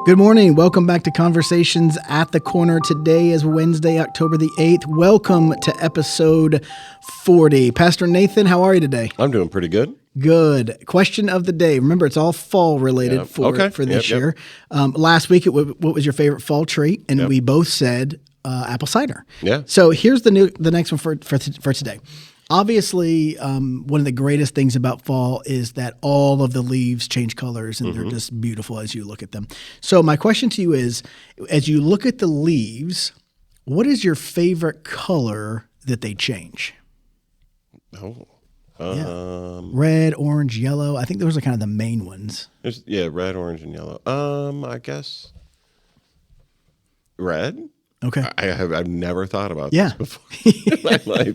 Good morning. Welcome back to Conversations at the Corner. Today is Wednesday, October the 8th. Welcome to episode 40. Pastor Nathan, how are you today? I'm doing pretty good. Good. Question of the day. Remember, it's all fall related for this year. Last week, what was your favorite fall treat? And we both said apple cider. Yeah. So here's the next one for today. Obviously, one of the greatest things about fall is that all of the leaves change colors and they're just beautiful as you look at them. So my question to you is, as you look at the leaves, what is your favorite color that they change? Red, orange, yellow. I think those are kind of the main ones. Red, orange, and yellow. I guess red. Okay. I've never thought about this before in my life.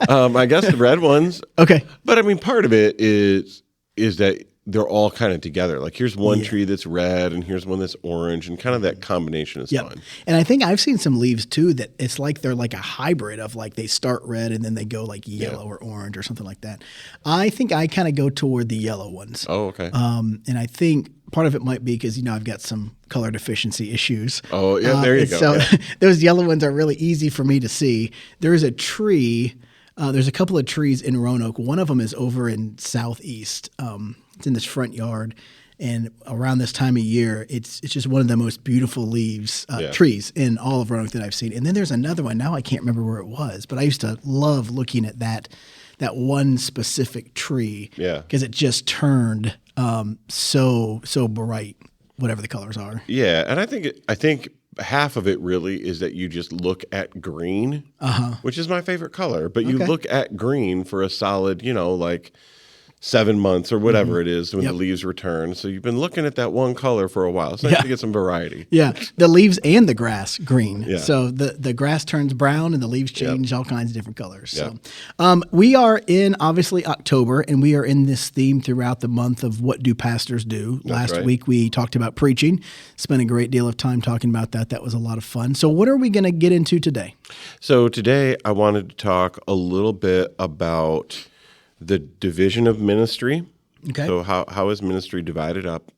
I guess the red ones. Okay. But I mean, part of it is that they're all kind of together. Like here's one tree that's red and here's one that's orange, and kind of that combination is fun. And I think I've seen some leaves too that it's like they're like a hybrid of like they start red and then they go like yellow or orange or something like that. I think I kind of go toward the yellow ones. Oh, okay. And I think part of it might be because, I've got some color deficiency issues. Oh, yeah, there you go. So those yellow ones are really easy for me to see. There is a tree. There's a couple of trees in Roanoke. One of them is over in southeast. It's in this front yard. And around this time of year, it's just one of the most beautiful trees in all of Roanoke that I've seen. And then there's another one. Now I can't remember where it was, but I used to love looking at that one specific tree. Yeah. Because it just turned so bright, whatever the colors are. Yeah, and I think half of it really is that you just look at green, which is my favorite color. But you look at green for a solid, like 7 months or whatever it is when the leaves return. So you've been looking at that one color for a while. It's nice to get some variety. Yeah, the leaves and the grass green. Yeah. So the grass turns brown and the leaves change all kinds of different colors. So we are in, obviously, October, and we are in this theme throughout the month of what do pastors do. Last week we talked about preaching. Spent a great deal of time talking about that. That was a lot of fun. So what are we going to get into today? So today I wanted to talk a little bit about the division of ministry. Okay. So how is ministry divided up?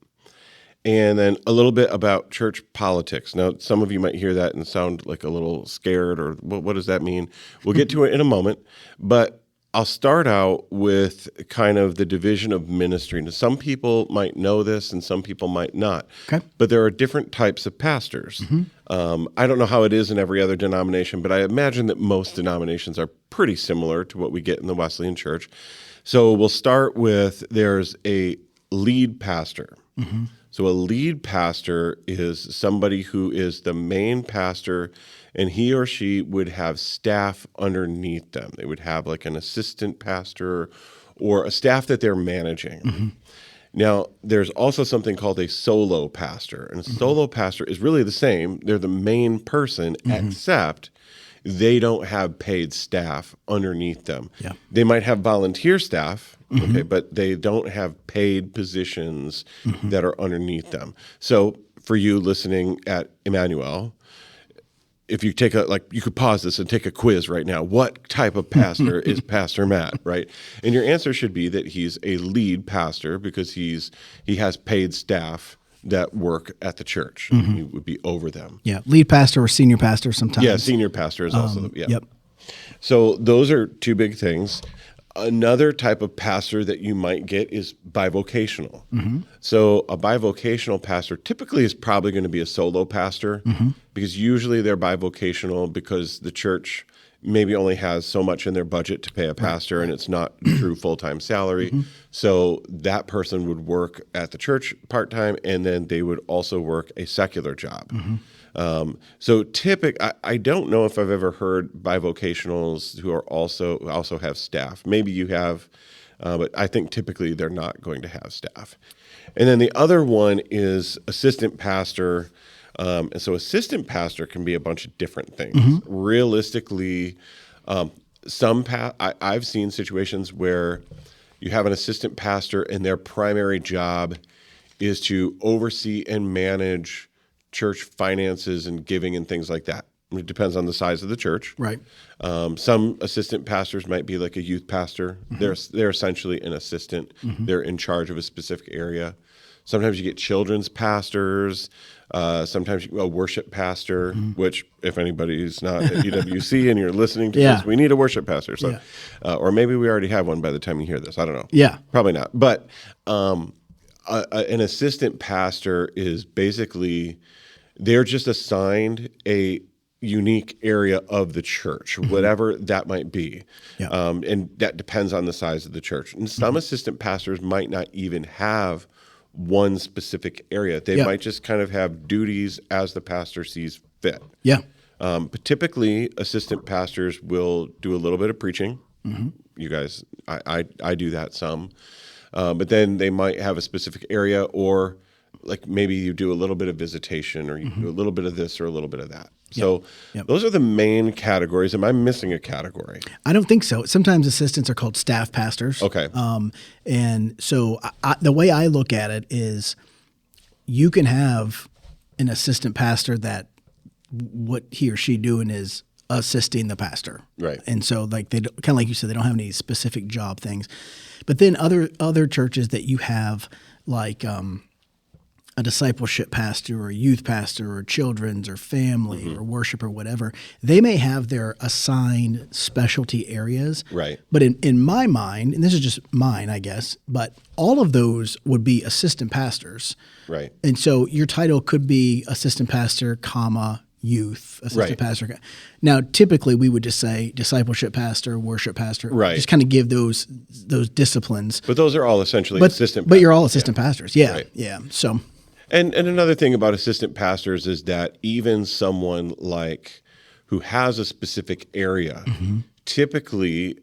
And then a little bit about church politics. Now, some of you might hear that and sound like a little scared, or what does that mean? We'll get to it in a moment, but I'll start out with kind of the division of ministry. Now, some people might know this and some people might not. Okay. But there are different types of pastors. I don't know how it is in every other denomination, but I imagine that most denominations are pretty similar to what we get in the Wesleyan Church. So we'll start with there's a lead pastor. So a lead pastor is somebody who is the main pastor, and he or she would have staff underneath them. They would have like an assistant pastor or a staff that they're managing. Now, there's also something called a solo pastor, and a solo pastor is really the same. They're the main person, except they don't have paid staff underneath them. Yeah. They might have volunteer staff, but they don't have paid positions that are underneath them. So for you listening at Emmanuel, if you take you could pause this and take a quiz right now. What type of pastor is Pastor Matt, right? And your answer should be that he's a lead pastor because he has paid staff that work at the church. He would be over them. Yeah, lead pastor or senior pastor sometimes. Yeah, senior pastor is also. So those are two big things. Another type of pastor that you might get is bivocational. So a bivocational pastor typically is probably going to be a solo pastor because usually they're bivocational because the church maybe only has so much in their budget to pay a pastor and it's not true full-time salary. So that person would work at the church part-time and then they would also work a secular job. So I don't know if I've ever heard bivocationals who also have staff. Maybe you have, but I think typically they're not going to have staff. And then the other one is assistant pastor. And so assistant pastor can be a bunch of different things. Realistically, I've seen situations where you have an assistant pastor and their primary job is to oversee and manage church finances and giving and things like that. It depends on the size of the church. Right. Some assistant pastors might be like a youth pastor. They're essentially an assistant. They're in charge of a specific area. Sometimes you get children's pastors. Sometimes a worship pastor, which if anybody's not at UWC and you're listening to this, we need a worship pastor. So, or maybe we already have one by the time you hear this. I don't know. Yeah. Probably not. But an assistant pastor is basically, they're just assigned a unique area of the church, whatever that might be. Yeah. And that depends on the size of the church. And some assistant pastors might not even have one specific area. They might just kind of have duties as the pastor sees fit. Yeah. But typically, assistant pastors will do a little bit of preaching. You guys, I do that some. But then they might have a specific area, or like maybe you do a little bit of visitation, or you do a little bit of this or a little bit of that. So those are the main categories. Am I missing a category? I don't think so. Sometimes assistants are called staff pastors. Okay. And so the way I look at it is you can have an assistant pastor that what he or she doing is assisting the pastor. Right. And so like they kind of like you said, they don't have any specific job things. But then other churches that you have like a discipleship pastor or a youth pastor or children's or family or worship or whatever, they may have their assigned specialty areas. Right. But in my mind, and this is just mine, I guess, but all of those would be assistant pastors. Right. And so your title could be assistant pastor, youth, assistant pastor. Now, typically we would just say discipleship pastor, worship pastor. Right. Just kind of give those disciplines. But those are all essentially assistant pastors. But you're all assistant pastors. Yeah. Right. Yeah. So. And another thing about assistant pastors is that even someone like who has a specific area, typically,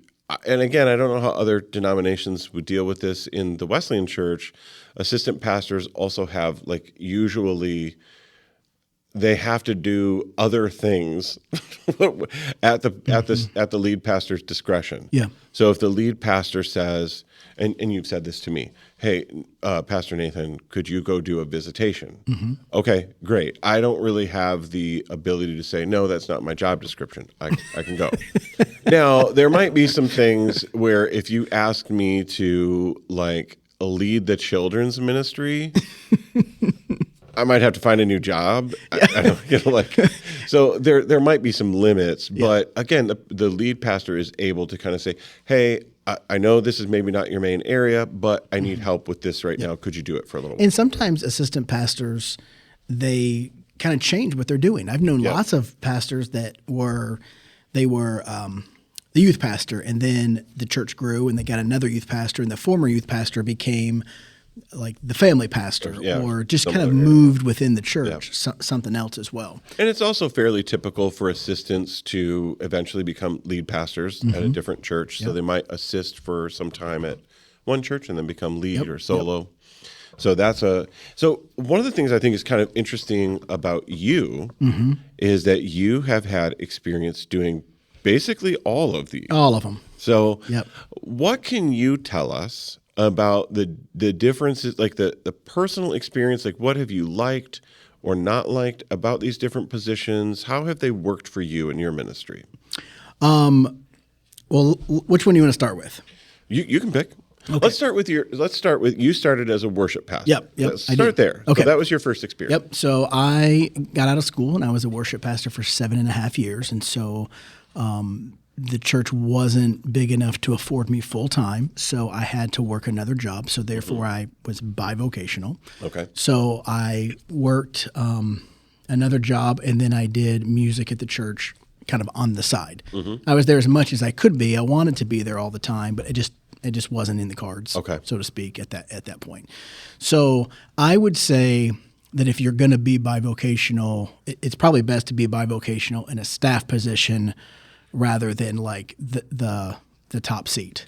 and again, I don't know how other denominations would deal with this. In the Wesleyan Church, assistant pastors also have usually they have to do other things at the lead pastor's discretion. Yeah. So if the lead pastor says, and you've said this to me, hey, Pastor Nathan, could you go do a visitation? Okay, great. I don't really have the ability to say, no, that's not my job description. I can go. Now, there might be some things where if you asked me to lead the children's ministry, I might have to find a new job. So there might be some limits, but again, the lead pastor is able to kind of say, hey, I know this is maybe not your main area, but I need help with this right now. Could you do it for a little while? And sometimes assistant pastors, they kind of change what they're doing. I've known lots of pastors that were the youth pastor, and then the church grew and they got another youth pastor, and the former youth pastor became like the family pastor, or just kind of moved within the church, something else as well. And it's also fairly typical for assistants to eventually become lead pastors at a different church. So they might assist for some time at one church and then become lead or solo. So so one of the things I think is kind of interesting about you is that you have had experience doing basically all of these. All of them. So what can you tell us about the differences, the personal experience, what have you liked or not liked about these different positions? How have they worked for you in your ministry? Well, which one do you want to start with? You can pick. Okay. Let's start with you started as a worship pastor. Yep. Let's start there. Okay. So that was your first experience. Yep. So I got out of school and I was a worship pastor for 7.5 years. And so, the church wasn't big enough to afford me full time, so I had to work another job. So therefore, I was bivocational. Okay. So I worked another job, and then I did music at the church, kind of on the side. I was there as much as I could be. I wanted to be there all the time, but it just wasn't in the cards, so to speak, at that point. So I would say that if you're going to be bivocational, it's probably best to be bivocational in a staff position rather than the top seat.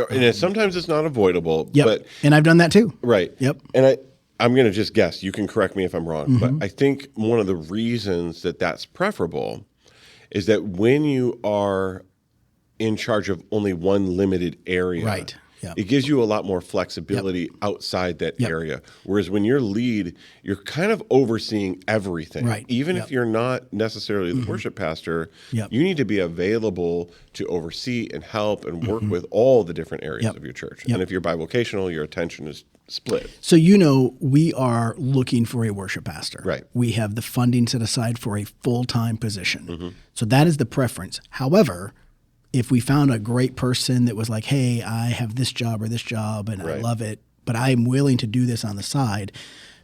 And sometimes it's not avoidable. Yep. But, and I've done that too. Right. Yep. And I'm going to just guess. You can correct me if I'm wrong. But I think one of the reasons that that's preferable is that when you are in charge of only one limited area, Yep. It gives you a lot more flexibility outside that area. Whereas when you're lead, you're kind of overseeing everything. Right. Even if you're not necessarily the worship pastor, you need to be available to oversee and help and work with all the different areas of your church. And if you're bivocational, your attention is split. So, we are looking for a worship pastor. Right. We have the funding set aside for a full-time position. So that is the preference. However, if we found a great person that was like, hey, I have this job or this job and I love it, but I'm willing to do this on the side,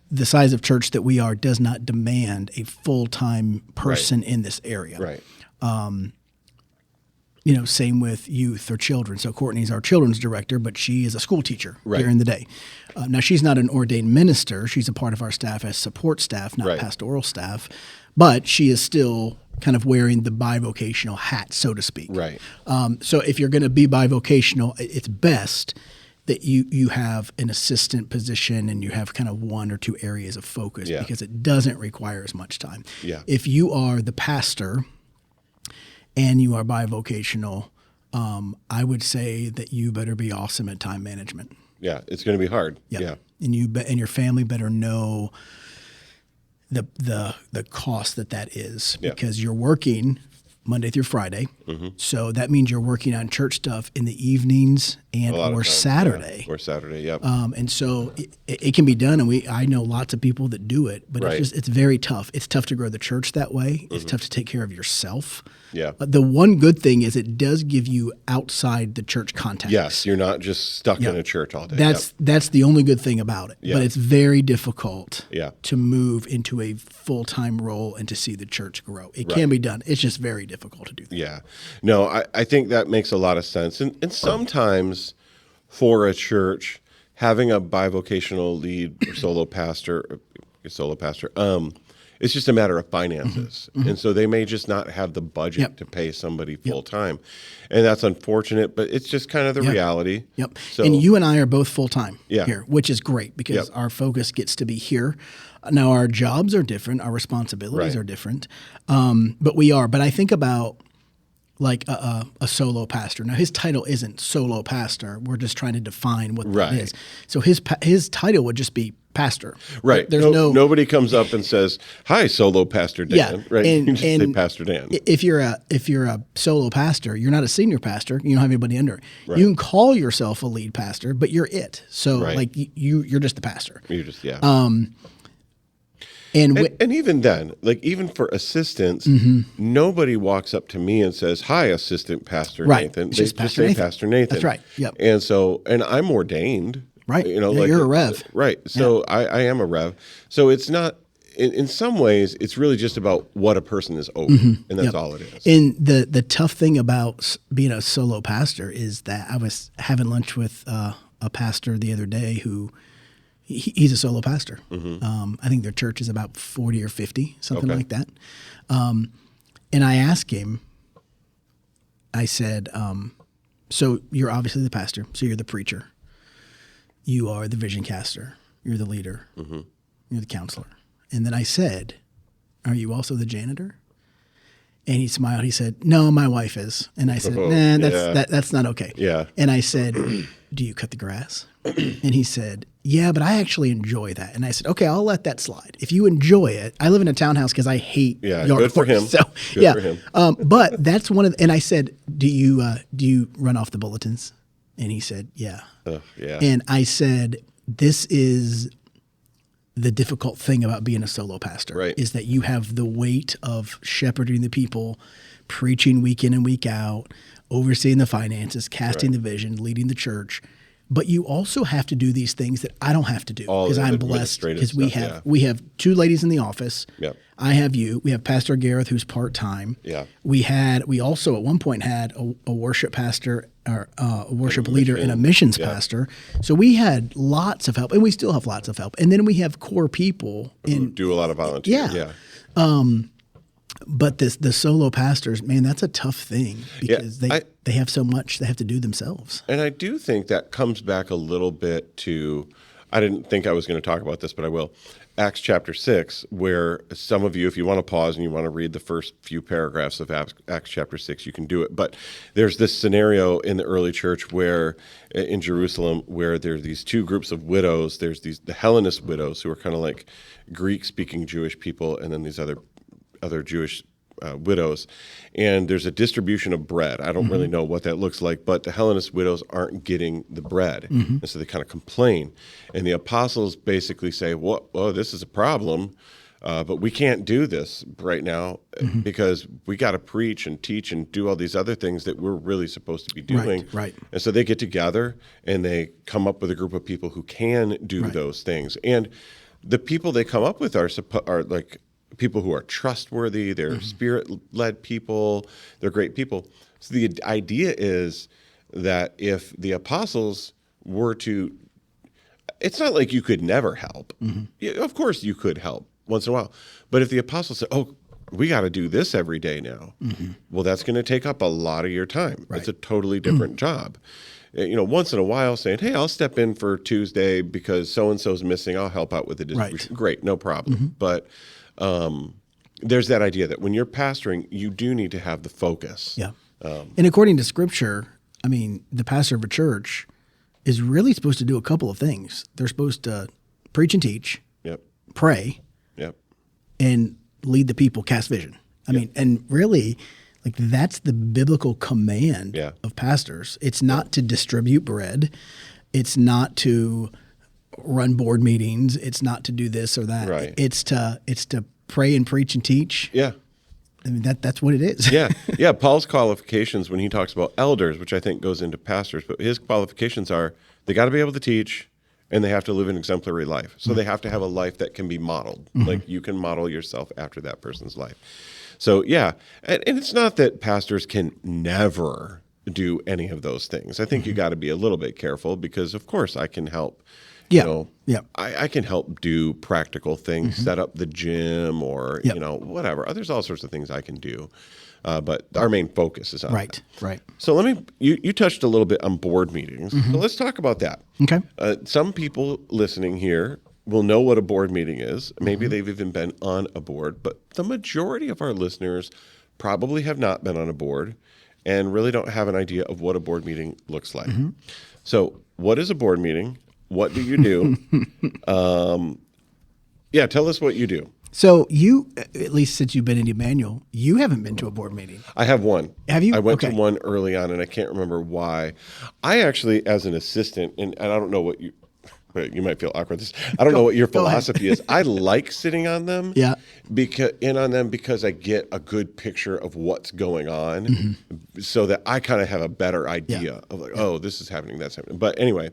the size of church that we are does not demand a full-time person in this area. Right. Same with youth or children. So Courtney's our children's director, but she is a school teacher during the day. Now, she's not an ordained minister. She's a part of our staff as support staff, not pastoral staff, but she is still kind of wearing the bivocational hat, so to speak. Right. So if you're going to be bivocational, it's best that you have an assistant position and you have kind of one or two areas of focus because it doesn't require as much time. Yeah. If you are the pastor and you are bivocational, I would say that you better be awesome at time management. Yeah, it's going to be hard. Yep. Yeah. And and your family better know the cost that is because you're working Monday through Friday. So that means you're working on church stuff in the evenings and or Saturday. Or Saturday, yep. And so it can be done, and I know lots of people that do it, but it's very tough. It's tough to grow the church that way. It's tough to take care of yourself. Yeah. The one good thing is it does give you outside the church context. Yes, you're not just stuck in a church all day. That's the only good thing about it. But it's very difficult to move into a full-time role and to see the church grow. It can be done. It's just very difficult to do that. Yeah. No, I think that makes a lot of sense. And sometimes for a church, having a bivocational lead or solo pastor, it's just a matter of finances. And so they may just not have the budget to pay somebody full time. And that's unfortunate, but it's just kind of the reality. Yep. So, and you and I are both full-time here, which is great because our focus gets to be here. Now, our jobs are different. Our responsibilities are different. But we are. But I think about like a solo pastor. Now, his title isn't solo pastor. We're just trying to define what that is. So his title would just be pastor. Right. There's nobody comes up and says, "Hi, solo pastor Dan." Right. And, you just say Pastor Dan. If you're a solo pastor, you're not a senior pastor. You don't have anybody under. Right. You can call yourself a lead pastor, but you're it. So like you're just the pastor. You're just And even then, like even for assistants, nobody walks up to me and says, "Hi, Assistant Pastor Nathan." They just say Pastor Nathan. That's right. Yep. And I'm ordained. Right. Like you're a rev. Right. So I am a rev. So it's not. In some ways, it's really just about what a person is over, and that's all it is. And the tough thing about being a solo pastor is that I was having lunch with a pastor the other day who. He's a solo pastor. I think their church is about 40 or 50, something like that. And I asked him, I said, so you're obviously the pastor, so you're the preacher. You are the vision caster. You're the leader. You're the counselor. And then I said, are you also the janitor? And he smiled. He said, no, my wife is. And I said, that's not okay. Yeah. And I said, do you cut the grass? And he said, yeah, but I actually enjoy that. And I said, okay, I'll let that slide. If you enjoy it, I live in a townhouse because I hate yard good for work. him. So, good for him. But that's one of. And I said, do you run off the bulletins? And he said, yeah. Yeah. And I said, this is the difficult thing about being a solo pastor is that you have the weight of shepherding the people, preaching week in and week out, overseeing the finances, casting the vision, leading the church. But you also have to do these things that I don't have to do because I'm blessed because we have two ladies in the office. Yep. I have you. We have Pastor Gareth, who's part-time. Yeah. We also at one point had a worship pastor or a worship leader and a missions pastor. So we had lots of help, and we still have lots of help. And then we have core people who do a lot of volunteer. Yeah. But the solo pastors, man, that's a tough thing because they have so much they have to do themselves. And I do think that comes back a little bit to, I didn't think I was going to talk about this, but I will. Acts chapter 6, where some of you, if you want to pause and you want to read the first few paragraphs of Acts chapter 6, you can do it. But there's this scenario in the early church where, in Jerusalem, where there are these two groups of widows. There's the Hellenist widows who are kind of like Greek-speaking Jewish people, and then these other Jewish widows, and there's a distribution of bread. I don't really know what that looks like, but the Hellenist widows aren't getting the bread, and so they kind of complain. And the apostles basically say, "Well, this is a problem, but we can't do this right now because we got to preach and teach and do all these other things that we're really supposed to be doing." Right. And so they get together and they come up with a group of people who can do those things. And the people they come up with are like people who are trustworthy, they're spirit-led people, they're great people. So the idea is that if the apostles were to, it's not like you could never help. Yeah, of course you could help once in a while. But if the apostles said, "Oh, we got to do this every day now," well, that's going to take up a lot of your time. Right. It's a totally different job. Once in a while saying, "Hey, I'll step in for Tuesday because so-and-so's missing. I'll help out with the distribution." Right. Great, no problem. But there's that idea that when you're pastoring, you do need to have the focus. Yeah. And according to Scripture, I mean, the pastor of a church is really supposed to do a couple of things. They're supposed to preach and teach, pray, and lead the people, cast vision. I mean, and really, like that's the biblical command of pastors. It's not to distribute bread. It's not to run board meetings. It's not to do this or that. Right. It's to pray and preach and teach. Yeah. I mean, that's what it is. Yeah. Paul's qualifications when he talks about elders, which I think goes into pastors, but his qualifications are they got to be able to teach and they have to live an exemplary life. So they have to have a life that can be modeled. Like you can model yourself after that person's life. So and it's not that pastors can never do any of those things. I think you got to be a little bit careful because, of course, I can help. I can help do practical things, set up the gym or, whatever. There's all sorts of things I can do. But our main focus is on that. Right. So you touched a little bit on board meetings. So let's talk about that. Okay. Some people listening here will know what a board meeting is. Maybe they've even been on a board, but the majority of our listeners probably have not been on a board and really don't have an idea of what a board meeting looks like. So what is a board meeting? What do you do? Tell us what you do. So you, at least since you've been in Emmanuel, you haven't been to a board meeting. I have one. Have you? I went to one early on, and I can't remember why. I actually, as an assistant, and I don't know what you might feel awkward. I don't know what your philosophy is. I like sitting on them. Because I get a good picture of what's going on, so that I kind of have a better idea of like, oh, this is happening, that's happening. But anyway.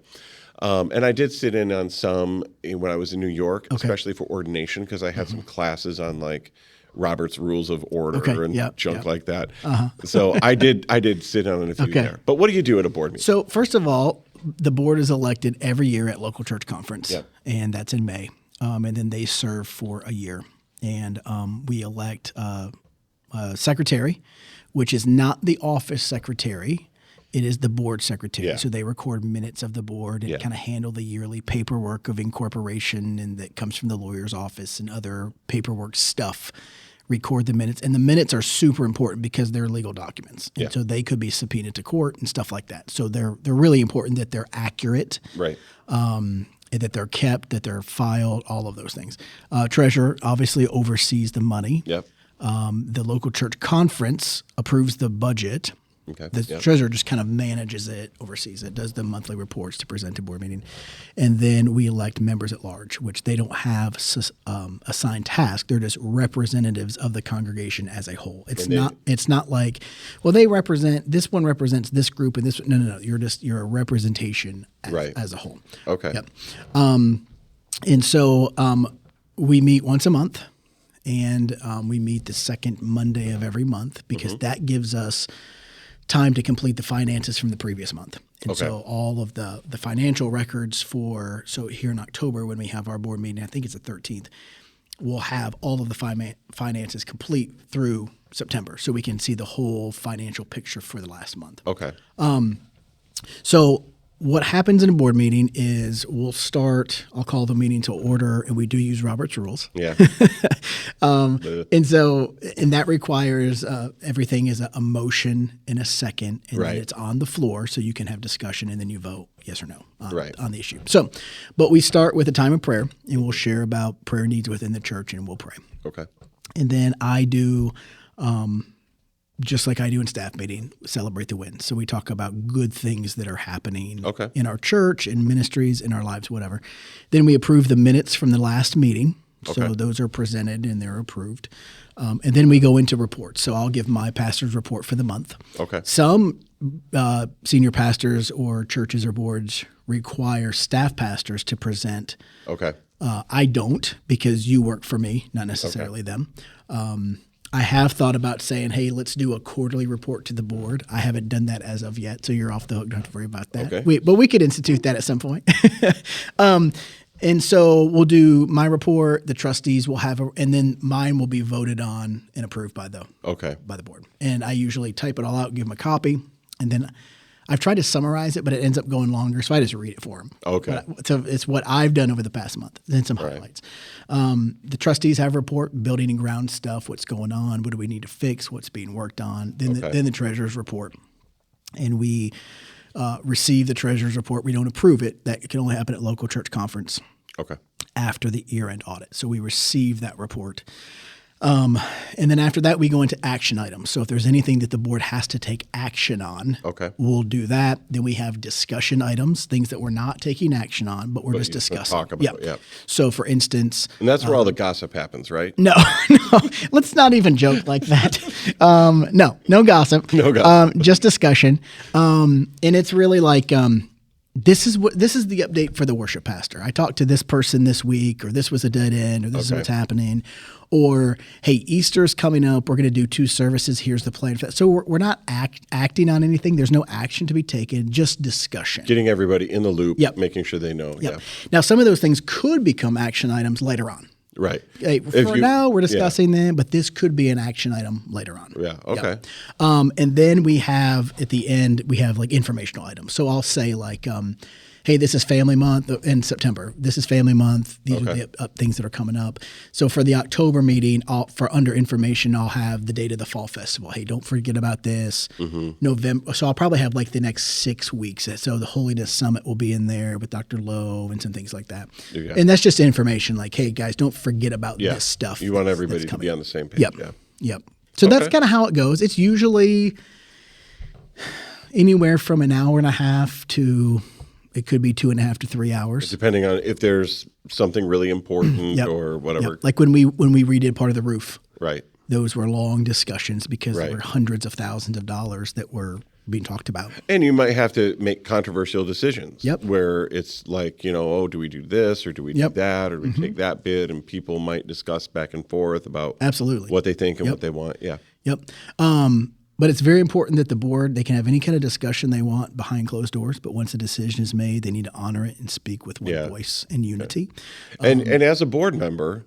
And I did sit in on some when I was in New York, especially for ordination, because I had some classes on like Robert's Rules of Order and junk like that. So I did sit on a few there. But what do you do at a board meeting? So first of all, the board is elected every year at local church conference, and that's in May. And then they serve for a year. And we elect a secretary, which is not the office secretary. It is the board secretary. So they record minutes of the board and kind of handle the yearly paperwork of incorporation and that comes from the lawyer's office and other paperwork stuff. Record the minutes. And the minutes are super important because they're legal documents. And so they could be subpoenaed to court and stuff like that. So they're really important that they're accurate. Right. That they're kept, that they're filed, all of those things. Treasurer obviously oversees the money. The local church conference approves the budget. The treasurer just kind of manages it, oversees it, does the monthly reports to present to board meeting. And then we elect members at large, which they don't have assigned tasks. They're just representatives of the congregation as a whole. It's not like, well, this one represents this group and this. No. You're a representation as a whole. Okay. And so we meet once a month, and we meet the second Monday of every month because that gives us time to complete the finances from the previous month. And so all of the financial records so here in October when we have our board meeting, I think it's the 13th, we'll have all of the finances complete through September so we can see the whole financial picture for the last month. Okay. So what happens in a board meeting is I'll call the meeting to order, and we do use Robert's rules. Yeah. And that requires everything is a motion and a second, and then it's on the floor so you can have discussion, and then you vote yes or no on the issue. So, but we start with a time of prayer, and we'll share about prayer needs within the church, and we'll pray. Okay. And then I do, just like I do in staff meeting, celebrate the wins. So we talk about good things that are happening in our church, in ministries, in our lives, whatever. Then we approve the minutes from the last meeting. So those are presented and they're approved. And then we go into reports. So I'll give my pastor's report for the month. Okay. Some senior pastors or churches or boards require staff pastors to present. Okay. I don't, because you work for me, not necessarily them. I have thought about saying, hey, let's do a quarterly report to the board. I haven't done that as of yet, so you're off the hook. Don't have to worry about that. Okay. But we could institute that at some point. And so we'll do my report. The trustees will have and then mine will be voted on and approved by the board. And I usually type it all out, give them a copy, and then I've tried to summarize it, but it ends up going longer, so I just read it for them. Okay. So it's what I've done over the past month, then some highlights. The trustees have a report, building and ground stuff, what's going on, what do we need to fix, what's being worked on. Then the treasurer's report. And we receive the treasurer's report. We don't approve it. That can only happen at local church conference after the year-end audit. So we receive that report. And then after that, we go into action items. So if there's anything that the board has to take action on, we'll do that. Then we have discussion items, things that we're not taking action on, but we're just discussing. Talk about it. So for instance, and that's where all the gossip happens, right? No, let's not even joke like that. No gossip. No gossip. Just discussion. And it's really like, this is the update for the worship pastor. I talked to this person this week, or this was a dead end, or this is what's happening, or hey, Easter's coming up. We're going to do 2 services. Here's the plan for that. So we're not acting on anything. There's no action to be taken. Just discussion. Getting everybody in the loop. Making sure they know. Yeah. Now some of those things could become action items later on. Right. Hey, now we're discussing them, but this could be an action item later on. Yeah. Okay. And then we have at the end like informational items. So I'll say like, hey, this is Family Month in September. This is Family Month. These are the things that are coming up. So for the October meeting, for under information, I'll have the date of the Fall Festival. Hey, don't forget about this. November. So I'll probably have like the next 6 weeks. So the Holiness Summit will be in there with Dr. Lowe and some things like that. And that's just information like, hey, guys, don't forget about this stuff. You want everybody to be on the same page. Yep. So that's kind of how it goes. It's usually anywhere from an hour and a half to... It could be 2.5 to 3 hours, depending on if there's something really important or whatever. Like when we redid part of the roof, right? Those were long discussions because there were hundreds of thousands of dollars that were being talked about. And you might have to make controversial decisions. Where it's like, do we do this or do we do that or do we take that bid? And people might discuss back and forth about what they think and what they want. But it's very important that the board, they can have any kind of discussion they want behind closed doors, but once a decision is made, they need to honor it and speak with one voice and unity. And as a board member,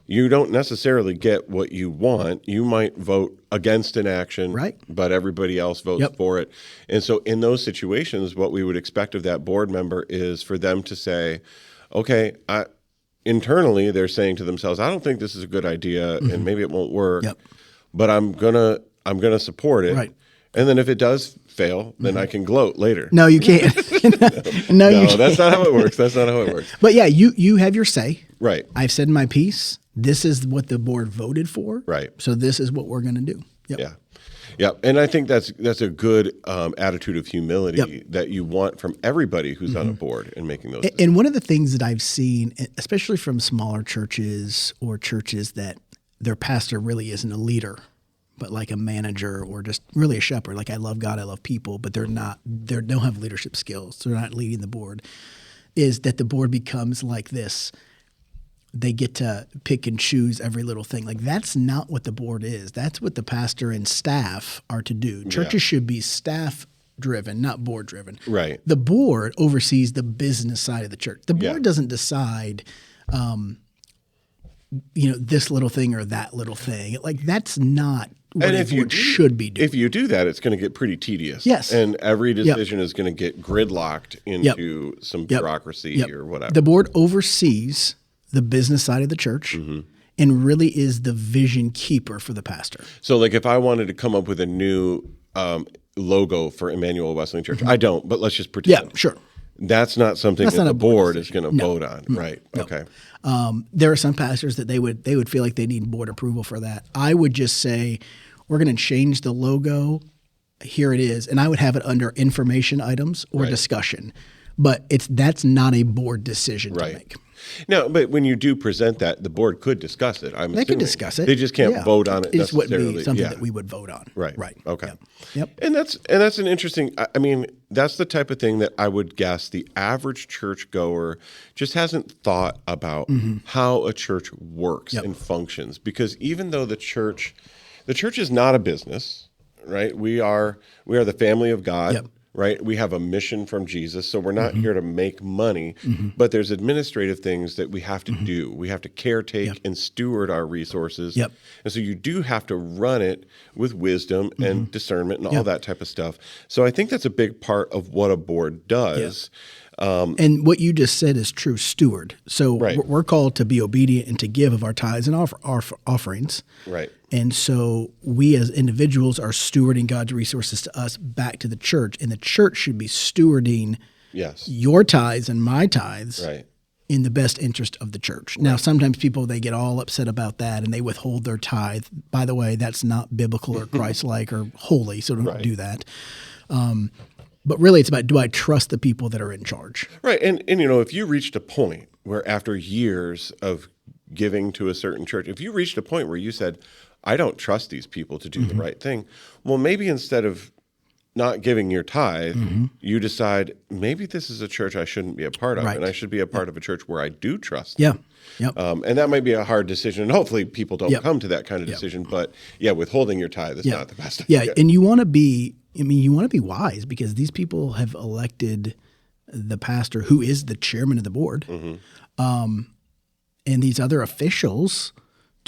you don't necessarily get what you want. You might vote against an action, but everybody else votes for it. And so in those situations, what we would expect of that board member is for them to say, okay, internally they're saying to themselves, I don't think this is a good idea and maybe it won't work, but I'm gonna support it. Right. And then if it does fail, then I can gloat later. No, you can't. No, that's not how it works. That's not how it works. But yeah, you have your say. Right. I've said my piece. This is what the board voted for. Right. So this is what we're going to do. Yeah. And I think that's a good attitude of humility that you want from everybody who's on a board and making those decisions. And one of the things that I've seen, especially from smaller churches or churches that their pastor really isn't a leader, but like a manager or just really a shepherd. Like I love God, I love people, but they don't have leadership skills. They're not leading the board. Is that the board becomes like this. They get to pick and choose every little thing. Like that's not what the board is. That's what the pastor and staff are to do. Churches should be staff driven, not board driven. Right. The board oversees the business side of the church. The board doesn't decide this little thing or that little thing. Like that's not what a board should be doing. If you do that, it's going to get pretty tedious. Yes. And every decision is going to get gridlocked into some bureaucracy or whatever. The board oversees the business side of the church and really is the vision keeper for the pastor. So like if I wanted to come up with a new logo for Emmanuel Wesleyan Church, I don't, but let's just pretend. Yeah, sure. That's not something that the board is going to vote on, right? No. Okay. There are some pastors that they would feel like they need board approval for that. I would just say, we're going to change the logo. Here it is, and I would have it under information items or discussion. But that's not a board decision to make. No, but when you do present that, the board could discuss it. They could discuss it. They just can't vote on it It just necessarily. wouldn't be something that we would vote on. Right. Okay. Yep. And that's an interesting. I mean, that's the type of thing that I would guess the average churchgoer just hasn't thought about how a church works and functions. Because even though the church is not a business, right? We are the family of God. Yep. Right? We have a mission from Jesus, so we're not here to make money, but there's administrative things that we have to do. We have to caretake and steward our resources. Yep. And so you do have to run it with wisdom and discernment and all that type of stuff. So I think that's a big part of what a board does. And what you just said is true, steward. So we're called to be obedient and to give of our tithes and offerings. Right. And so we as individuals are stewarding God's resources to us back to the church. And the church should be stewarding your tithes and my tithes in the best interest of the church. Now, sometimes people, they get all upset about that and they withhold their tithe. By the way, that's not biblical or Christ-like or holy, so don't do that. But really, it's about, do I trust the people that are in charge? Right. And if you reached a point where after years of giving to a certain church, if you reached a point where you said, I don't trust these people to do the right thing, well, maybe instead of not giving your tithe, you decide maybe this is a church I shouldn't be a part of, and I should be a part of a church where I do trust them. And that might be a hard decision, and hopefully people don't come to that kind of decision. But withholding your tithe is not the best idea. And you want to be, you want to be wise because these people have elected the pastor who is the chairman of the board, and these other officials.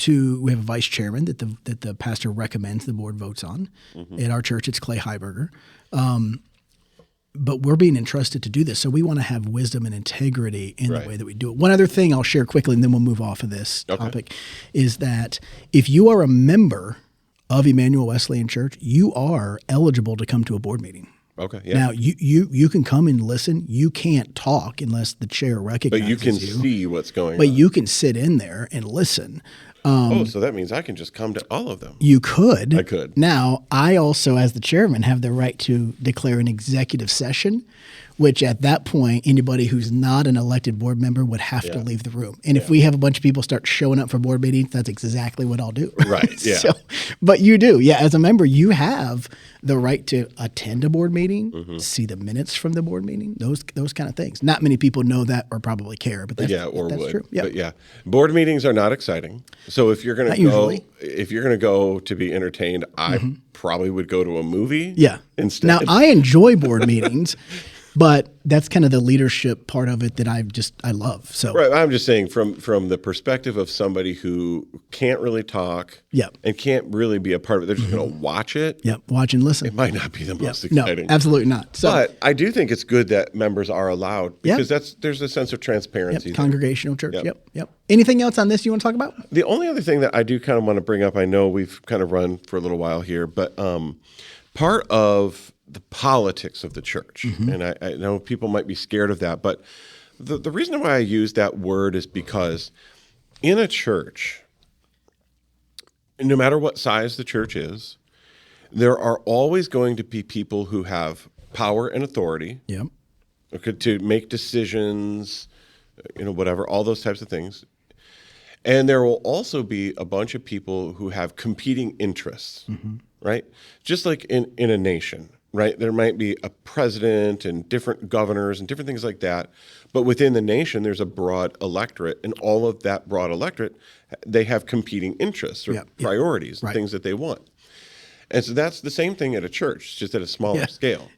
We have a vice chairman that the pastor recommends the board votes on. At our church, it's Clay Heiberger. But we're being entrusted to do this. So we want to have wisdom and integrity in the way that we do it. One other thing I'll share quickly, and then we'll move off of this topic, is that if you are a member of Emmanuel Wesleyan Church, you are eligible to come to a board meeting. Okay. Yeah. Now you can come and listen. You can't talk unless the chair recognizes you. But you can see what's going on. But you can sit in there and listen. So that means I can just come to all of them. You could. I could. Now, I also, as the chairman, have the right to declare an executive session, which at that point, anybody who's not an elected board member would have to leave the room. And if we have a bunch of people start showing up for board meetings, that's exactly what I'll do. Right, yeah. But you do. Yeah, as a member, you have the right to attend a board meeting, see the minutes from the board meeting, those kind of things. Not many people know that or probably care, but that's, that's true. Yeah. But board meetings are not exciting. So if you're going to go to be entertained, I probably would go to a movie instead. Now, I enjoy board meetings. But that's kind of the leadership part of it that I love. So I'm just saying from the perspective of somebody who can't really talk and can't really be a part of it, they're just going to watch it. Watch and listen. It might not be the most exciting. No, absolutely not. So, but I do think it's good that members are allowed because there's a sense of transparency. Congregational church. Yep. Anything else on this you want to talk about? The only other thing that I do kind of want to bring up, I know we've kind of run for a little while here, but part of the politics of the church. And I know people might be scared of that, but the reason why I use that word is because in a church, no matter what size the church is, there are always going to be people who have power and authority to make decisions, whatever, all those types of things. And there will also be a bunch of people who have competing interests, right? Just like in a nation. Right, there might be a president and different governors and different things like that, but within the nation, there's a broad electorate, and all of that broad electorate, they have competing interests or priorities, things that they want. And so that's the same thing at a church, just at a smaller scale.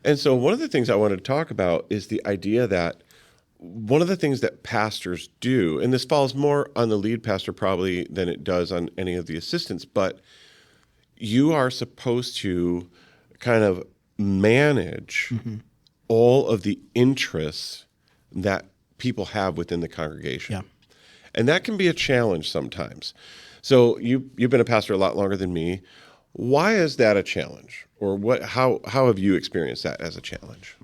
And so one of the things I wanted to talk about is the idea that one of the things that pastors do, and this falls more on the lead pastor probably than it does on any of the assistants, but you are supposed to kind of manage all of the interests that people have within the congregation. Yeah. And that can be a challenge sometimes. So you've been a pastor a lot longer than me. Why is that a challenge? Or how have you experienced that as a challenge?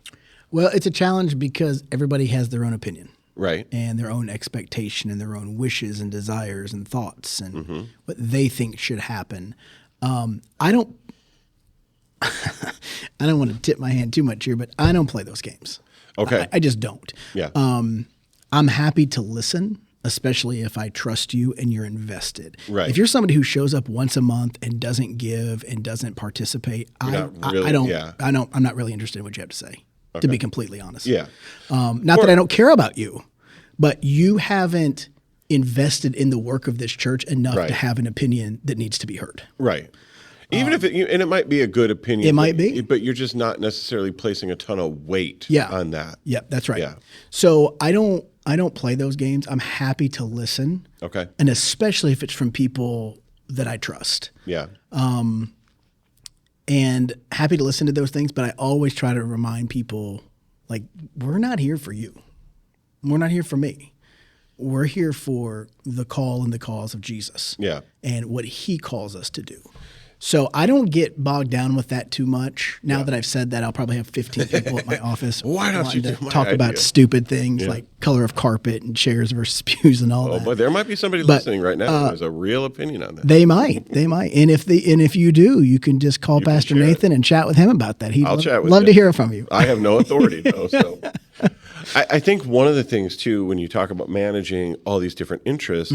Well, it's a challenge because everybody has their own opinion. Right. And their own expectation and their own wishes and desires and thoughts and what they think should happen. I don't want to tip my hand too much here, but I don't play those games. Okay. I just don't. Yeah. I'm happy to listen, especially if I trust you and you're invested. Right. If you're somebody who shows up once a month and doesn't give and doesn't participate, I'm not really interested in what you have to say, to be completely honest. Yeah. Not that I don't care about you, but you haven't invested in the work of this church enough to have an opinion that needs to be heard. Right. Even if it might be a good opinion. It might be. But you're just not necessarily placing a ton of weight on that. Yeah, that's right. Yeah. So I don't play those games. I'm happy to listen. Okay. And especially if it's from people that I trust. Yeah. And happy to listen to those things, but I always try to remind people, like, we're not here for you. We're not here for me. We're here for the call and the cause of Jesus. Yeah. And what he calls us to do. So I don't get bogged down with that too much. Now that I've said that, I'll probably have 15 people at my office Why don't you do my talk idea? about stupid things like color of carpet and chairs versus pews and all that. Boy, there might be somebody listening right now who has a real opinion on that. They might. And if you do, you can just call Pastor Nathan and chat with him about that. He'd love to hear from you. I have no authority though. So I think one of the things too, when you talk about managing all these different interests,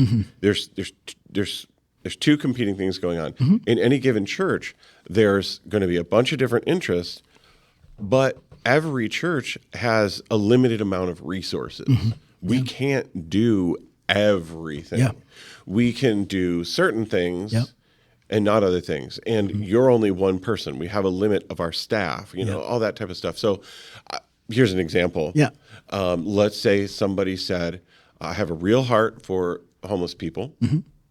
there's two competing things going on. In any given church, there's going to be a bunch of different interests, but every church has a limited amount of resources. We can't do everything. Yeah. We can do certain things and not other things. And you're only one person. We have a limit of our staff, all that type of stuff. So here's an example. Yeah. Let's say somebody said, I have a real heart for homeless people.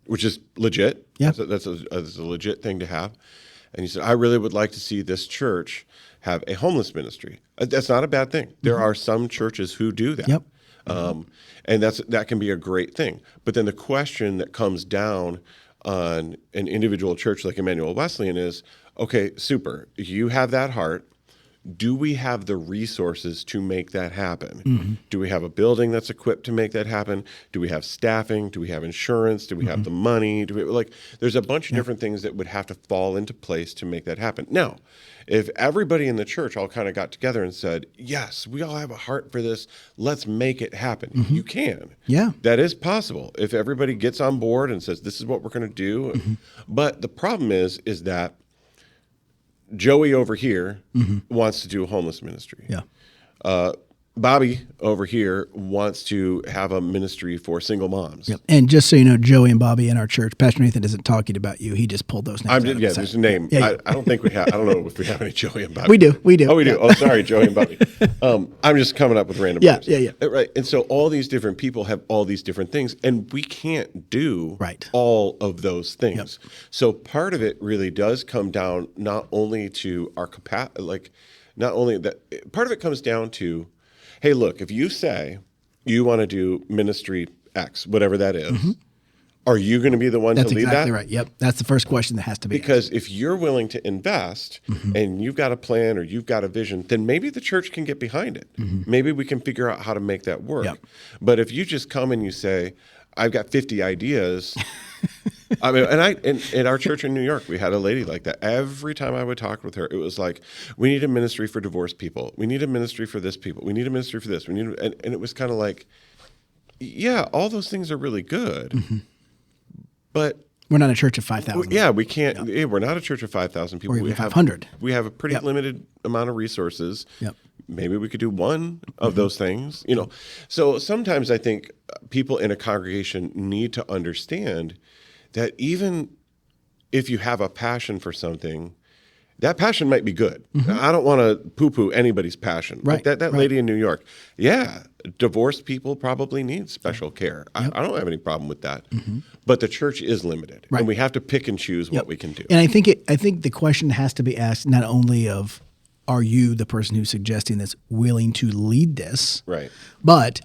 Which is legit. Yeah. That's a legit thing to have. And he said, I really would like to see this church have a homeless ministry. That's not a bad thing. There are some churches who do that. Yep. And that can be a great thing. But then the question that comes down on an individual church like Emmanuel Wesleyan is, okay, super, you have that heart. Do we have the resources to make that happen? Do we have a building that's equipped to make that happen? Do we have staffing? Do we have insurance? Do we have the money? There's a bunch of different things that would have to fall into place to make that happen. Now, if everybody in the church all kind of got together and said, yes, we all have a heart for this, let's make it happen. You can. Yeah. That is possible. If everybody gets on board and says, this is what we're going to do. But the problem is that Joey over here wants to do a homeless ministry. Yeah. Bobby over here wants to have a ministry for single moms. Yep. And just so you know, Joey and Bobby in our church, Pastor Nathan isn't talking about you. He just pulled those names out. There's a name. Yeah, I don't think we have. I don't know if we have any Joey and Bobby. We do. Oh, we do. Oh, sorry, Joey and Bobby. I'm just coming up with random names. Yeah. Right. And so all these different people have all these different things, and we can't do all of those things. Yep. So part of it really does come down not only to our capacity, part of it comes down to, hey, look, if you say you want to do ministry X, whatever that is, are you going to be the one to lead that? That's exactly right. Yep. That's the first question that has to be Because answered. if you're willing to invest and you've got a plan or you've got a vision, then maybe the church can get behind it. Maybe we can figure out how to make that work. Yep. But if you just come and you say, I've got 50 ideas. I mean, in our church in New York, we had a lady like that. Every time I would talk with her, it was like, we need a ministry for divorced people. We need a ministry for this people. We need a ministry for this. And it was kind of like, yeah, all those things are really good, but we're not a church of 5,000. Yeah, we can't. Yeah, we're not a church of 5,000 people. Or even 500. We have a pretty limited amount of resources. Yep. Maybe we could do one of those things. So sometimes I think people in a congregation need to understand that even if you have a passion for something that passion might be good. I don't want to poo-poo anybody's passion. Right, Like that right. lady in New York, yeah, divorced people probably need special care. I don't have any problem with that. But the church is limited, Right. and we have to pick and choose what we can do. And I think the question has to be asked not only of, are you the person who's suggesting this willing to lead this, Right. but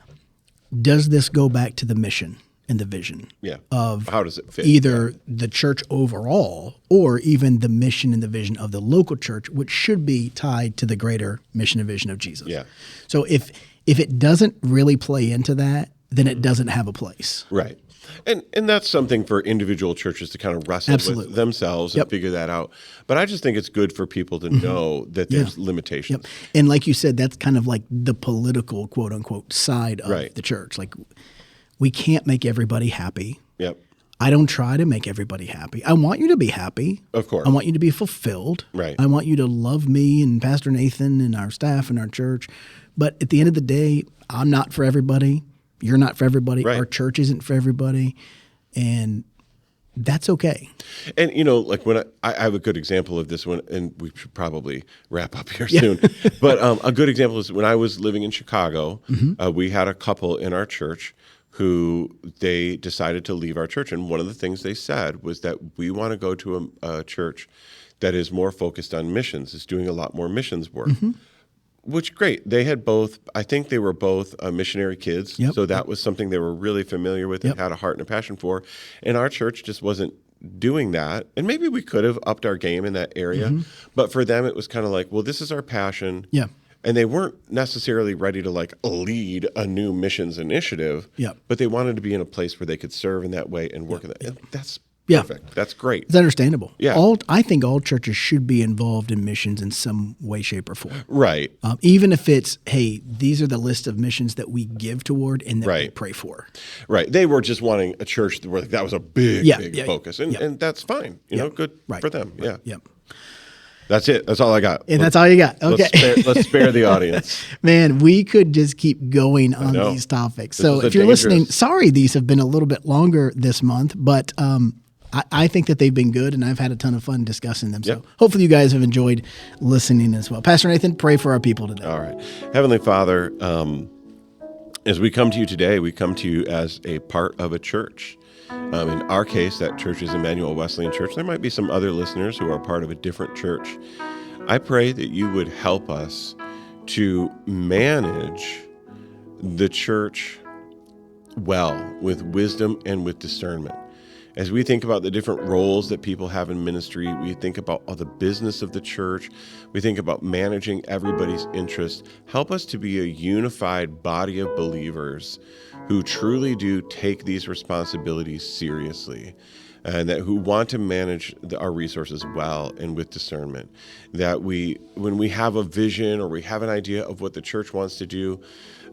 does this go back to the mission and the vision Yeah. of How does it fit? either the church overall or even the mission and the vision of the local church, which should be tied to the greater mission and vision of Jesus. Yeah. So if it doesn't really play into that, then it doesn't have a place. Right. And that's something for individual churches to kind of wrestle Absolutely. with themselves and figure that out. But I just think it's good for people to know that there's limitations. Yep. And like you said, that's kind of like the political, quote unquote, side of Right. the church. Like, we can't make everybody happy. Yep. I don't try to make everybody happy. I want you to be happy. Of course. I want you to be fulfilled. Right. I want you to love me and Pastor Nathan and our staff and our church. But at the end of the day, I'm not for everybody. You're not for everybody. Right. Our church isn't for everybody. And that's okay. And, like when I have a good example of this one, and we should probably wrap up here soon. But a good example is when I was living in Chicago, we had a couple in our church who they decided to leave our church. And one of the things they said was that we want to go to a church that is more focused on missions, is doing a lot more missions work. Which, great. They had both, I think they were both missionary kids. Yep. So that was something they were really familiar with and had a heart and a passion for. And our church just wasn't doing that. And maybe we could have upped our game in that area. But for them, it was kind of like, well, this is our passion. Yeah. And they weren't necessarily ready to like lead a new missions initiative. Yep. But they wanted to be in a place where they could serve in that way and work in that. And that's Yeah. perfect. That's great. It's understandable. Yeah. I think all churches should be involved in missions in some way, shape, or form. Right. Even if it's, hey, these are the list of missions that we give toward and that we pray for. Right. They were just wanting a church where that was a big focus. And that's fine. Good for them. Yeah. Yep. That's it. That's all I got. And that's all you got. Okay. Let's spare the audience. Man, we could just keep going on know. these topics. This So is if you're listening, dangerous. sorry these have been a little bit longer this month, but I think that they've been good, and I've had a ton of fun discussing them. So hopefully you guys have enjoyed listening as well. Pastor Nathan, pray for our people today. All right. Heavenly Father, as we come to you today, we come to you as a part of a church. In our case, that church is Emmanuel Wesleyan Church. There might be some other listeners who are part of a different church. I pray that you would help us to manage the church well, with wisdom and with discernment. As we think about the different roles that people have in ministry, we think about all the business of the church, we think about managing everybody's interests. Help us to be a unified body of believers who truly do take these responsibilities seriously, and that who want to manage our resources well and with discernment. That when we have a vision or we have an idea of what the church wants to do,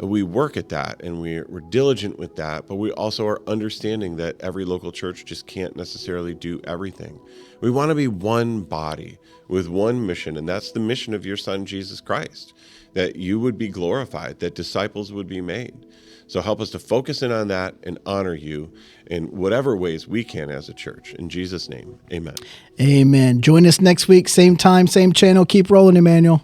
we work at that and we're diligent with that, but we also are understanding that every local church just can't necessarily do everything. We want to be one body with one mission, and that's the mission of your Son, Jesus Christ, that you would be glorified, that disciples would be made. So help us to focus in on that and honor you in whatever ways we can as a church. In Jesus' name, amen. Amen. Join us next week, same time, same channel. Keep rolling, Emmanuel.